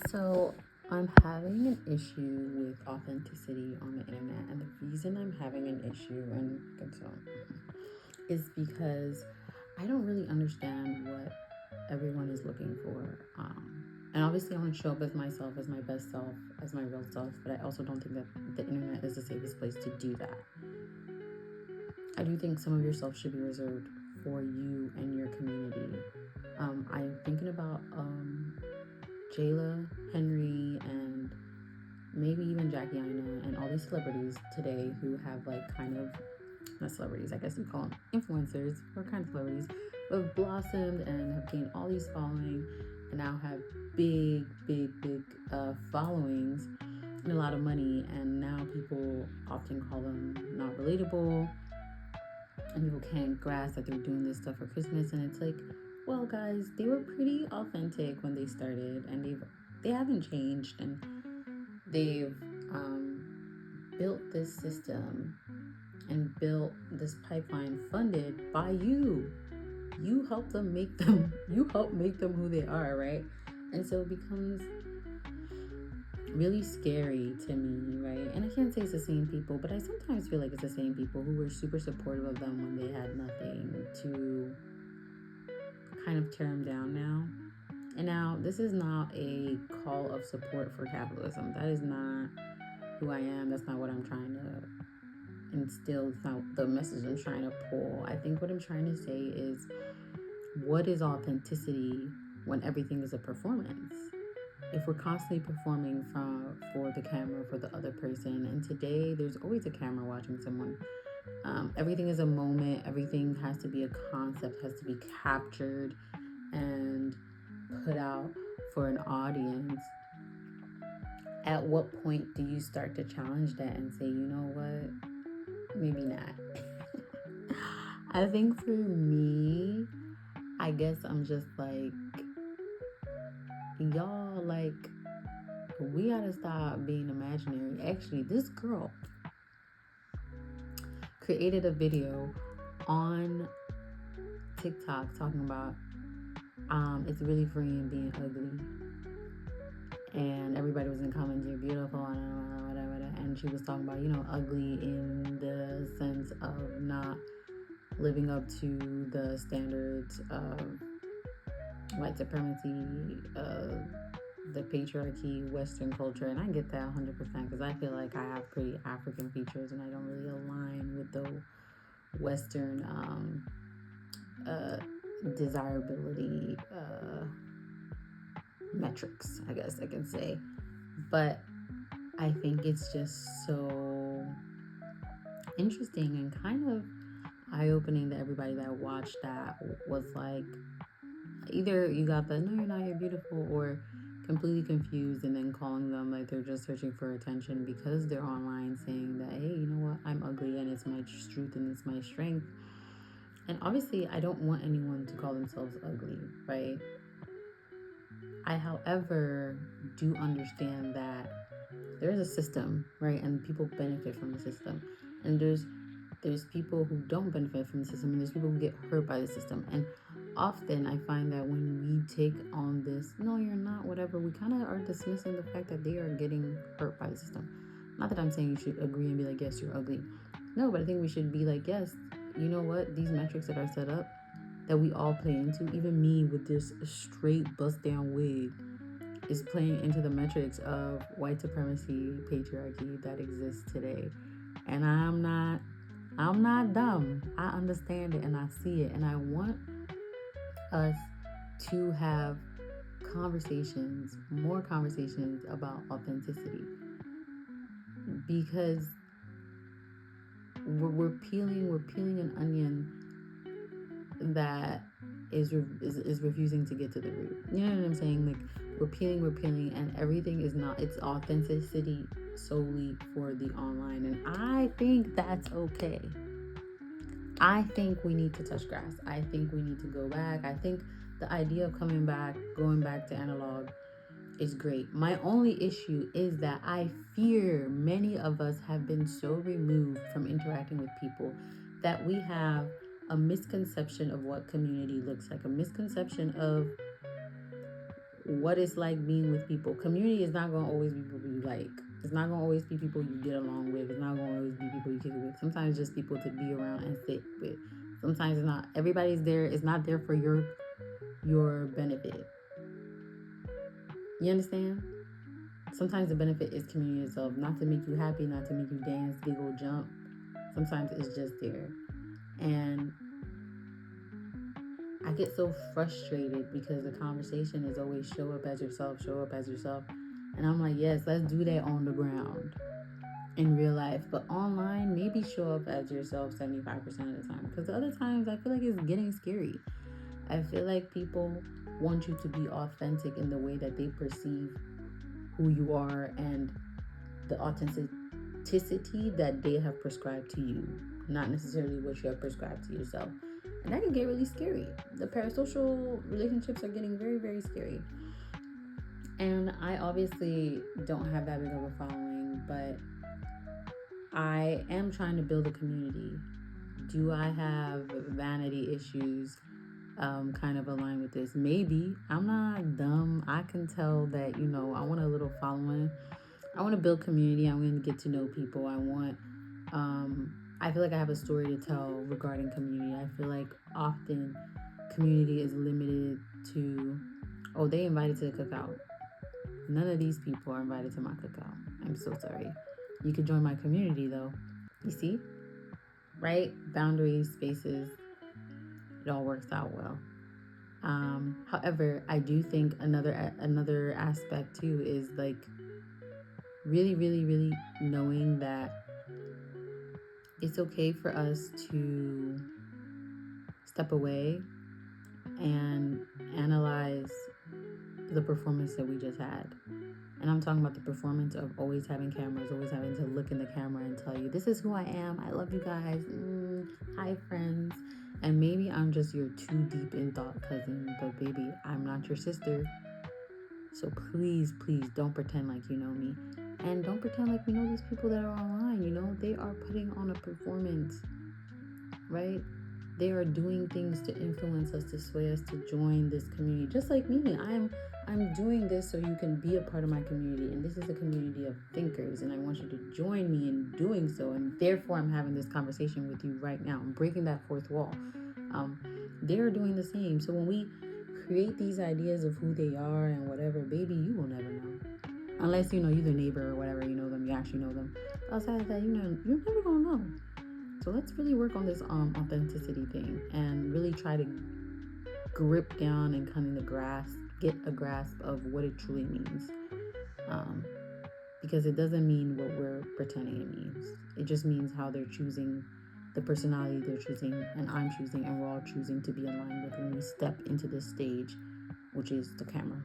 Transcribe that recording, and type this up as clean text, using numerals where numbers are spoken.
So I'm having an issue with authenticity on the internet, and the reason I'm having an issue and concern is because I don't really understand what everyone is looking for. And obviously, I want to show up as myself, as my best self, as my real self, but I also don't think that the internet is the safest place to do that. I do think some of yourself should be reserved for you and your community. I'm thinking about Jayla, Henry, and maybe even Jackie Aina and all these celebrities today who have like kind of not celebrities, I guess you call them influencers or kind of celebrities, who have blossomed and have gained all these following and now have big followings and a lot of money. And now people often call them not relatable, and people can't grasp that they're doing this stuff for Christmas. And it's like, well, guys, they were pretty authentic when they started, and they haven't changed, and they've built this system and built this pipeline funded by you. You help them make them. You help make them who they are, right? And so it becomes really scary to me, right? And I can't say it's the same people, but I sometimes feel like it's the same people who were super supportive of them when they had nothing to kind of tear them down now. And now, this is not a call of support for capitalism. That is not who I am. That's not what I'm trying to instill. It's not the message I'm trying to pull. I think what I'm trying to say is, what is authenticity when everything is a performance? If we're constantly performing for the camera, for the other person, and today there's always a camera watching someone. Everything is a moment. Everything has to be a concept, has to be captured and put out for an audience. At what point do you start to challenge that and say, you know what, maybe not? I think for me, I guess I'm just like, y'all, like, we gotta stop being imaginary. Actually, this girl created a video on TikTok talking about it's really freeing being ugly. And everybody was in comments, you're beautiful, and she was talking about, ugly in the sense of not living up to the standards of white supremacy, the patriarchy, Western culture. And I get that 100% because I feel like I have pretty African features and I don't really align with the Western desirability metrics, I guess I can say. But I think it's just so interesting and kind of eye-opening to everybody that watched that. Was like, either you got the no, you're not, you're beautiful, or completely confused and then calling them like they're just searching for attention because they're online saying that, hey, you know what, I'm ugly and it's my truth and it's my strength. And obviously I don't want anyone to call themselves ugly, right? I, however, do understand that there's a system, right? And people benefit from the system. And there's people who don't benefit from the system, and there's people who get hurt by the system. And often I find that when we take on this, no, you're not, whatever, we kind of are dismissing the fact that they are getting hurt by the system. Not that I'm saying you should agree and be like, yes, you're ugly. No, but I think we should be like, yes, you know what? These metrics that are set up, that we all play into, even me with this straight bust down wig, is playing into the metrics of white supremacy, patriarchy that exists today. And I'm not dumb. I understand it and I see it. And I want us to have conversations, more conversations about authenticity. Because we're peeling an onion that is refusing to get to the root. You know what I'm saying? Like, we're peeling, and everything is not, it's authenticity solely for the online. And I think that's okay. I think we need to touch grass. I think we need to go back. I think the idea of going back to analog is great. My only issue is that I fear many of us have been so removed from interacting with people that we have a misconception of what community looks like, a misconception of what it's like being with people. Community is not going to always be people you like. It's not going to always be people you get along with. It's not going to always be people you kick it with. Sometimes just people to be around and sit with. Sometimes it's not. Everybody's there. It's not there for your benefit. You understand? Sometimes the benefit is community itself. Not to make you happy, not to make you dance, giggle, jump. Sometimes it's just there. And I get so frustrated because the conversation is always show up as yourself, show up as yourself. And I'm like, yes, let's do that on the ground in real life. But online, maybe show up as yourself 75% of the time. Because the other times, I feel like it's getting scary. I feel like people want you to be authentic in the way that they perceive who you are and the authenticity that they have prescribed to you, not necessarily what you have prescribed to yourself. And that can get really scary. The parasocial relationships are getting very, very scary. And I obviously don't have that big of a following, but I am trying to build a community. Do I have vanity issues kind of align with this? Maybe. I'm not dumb. I can tell that, I want a little following. I want to build community. I want to get to know people. I feel like I have a story to tell regarding community. I feel like often community is limited to, oh, they invited to the cookout. None of these people are invited to my cookout. I'm so sorry. You could join my community though. You see? Right? Boundaries, spaces, it all works out well. However, I do think another aspect too is like really, really, really knowing that it's okay for us to step away and analyze the performance that we just had. And I'm talking about the performance of always having cameras, always having to look in the camera and tell you, this is who I am. I love you guys. Hi, friends. And maybe I'm just your too deep in thought cousin, but baby, I'm not your sister. So please, please don't pretend like you know me. And don't pretend like you know these people that are online. They are putting on a performance, right? They are doing things to influence us, to sway us to join this community. Just like me, I'm doing this so you can be a part of my community. And this is a community of thinkers. And I want you to join me in doing so. And therefore, I'm having this conversation with you right now. I'm breaking that fourth wall. They're doing the same. So when we create these ideas of who they are and whatever, baby, you will never know. Unless, you're the neighbor or whatever, you know them, you actually know them. Outside of that, you're never going to know. So let's really work on this authenticity thing and really try to grip down and kind of get a grasp of what it truly means. Because it doesn't mean what we're pretending it means. It just means how they're choosing, the personality they're choosing, and I'm choosing, and we're all choosing to be aligned with when we step into this stage, which is the camera.